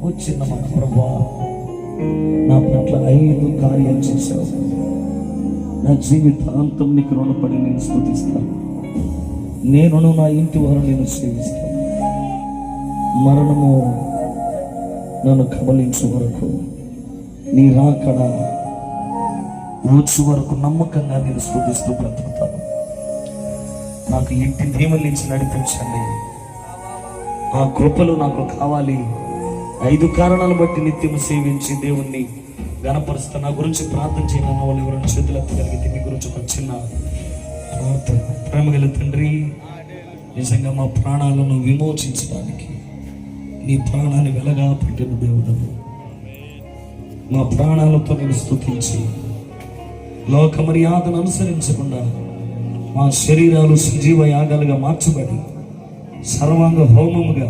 వచ్చిన మా ప్రభా, నా పట్ల 5 కార్యాలు చేశావు. నా జీవితాంతం నీకు రుణపడి నేను స్తుతిస్తాను. నేను నా ఇంటి వారు నేను సేవిస్తాను. మరణము నన్ను కబలించే వరకు, నీ రాకడ వచ్చే వరకు నమ్మకంగా నేను స్తుతిస్తూ బ్రతుకుతాను. నాకు ఇంటి దీవెనలించి నడిపించండి. ఆ కృపలు నాకు కావాలి. 5 కారణాలు బట్టి నిత్యం సేవించి దేవుణ్ణి గణపరుస్తా. నా గురించి ప్రార్థన చేయమన్న వాళ్ళు ఎవరైనా చేతులు ఎత్తగలిగితే మీ గురించి ఒక చిన్న ప్రార్థన. ప్రేమగల తండ్రి, నిజంగా మా ప్రాణాలను విమోచించడానికి నీ ప్రాణాన్ని వెలగా పెట్టిన దేవుడు, మా ప్రాణాలతో నేను స్తుతించి లోక మర్యాదను అనుసరించకుండా మా శరీరాలు సజీవ యాగాలుగా మార్చబడి సర్వాంగ హోమముగా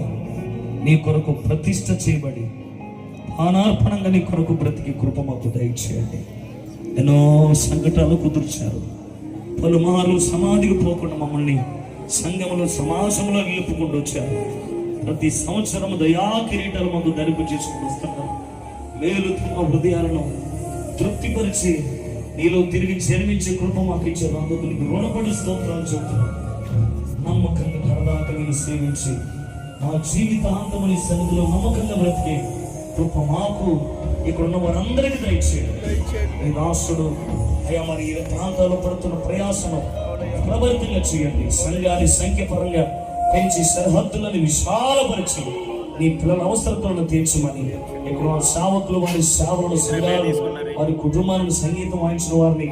నీ కొరకు ప్రతిష్ఠ చేయబడి పానార్పణంగా నీ కొరకు బ్రతికి కృప మాకు దయచేయండి. ఎన్నో సంకటాలు కుదుర్చారు. పలుమార్లు సమాధికి పోకుండా మమ్మల్ని సంఘములో సమాజంలో నిలుపుకుంటూ వచ్చారు. ప్రతి సంవత్సరం దయా కిరీటాలు మాకు ధరింపు చేసుకుని వస్తున్నారు. మేలు మా హృదయాలను తృప్తిపరిచి నీలో తిరిగి జన్మించే కృప మాకు ఇచ్చారు. అందుకు నీకు రుణపడి స్తోత్రాలు చెప్తున్నాను. నమ్మకంగా కరదాకా నేను సేవించి మా జీవితాంతం నీ సన్నిధిలో నమ్మకంగా బ్రతికే కృప మాకు ఇక్కడ ఉన్న వారందరికీ దయచేయండి. నీ దాసుడు అయ్యా మరి ఈ ప్రాంతాల్లో పడుతున్న ప్రయాసను ప్రభావితంగా చేయండి. సంఘాన్ని సంఖ్య పరంగా పెంచి సరిహద్దులను విశాలపరిచి నీ పిల్లల అవసరతలను తీర్చమని, ఇక్కడ సేవకులు వారి సేవలను సంఘాలు వారి కుటుంబాలను సంగీతం వాయించిన వారిని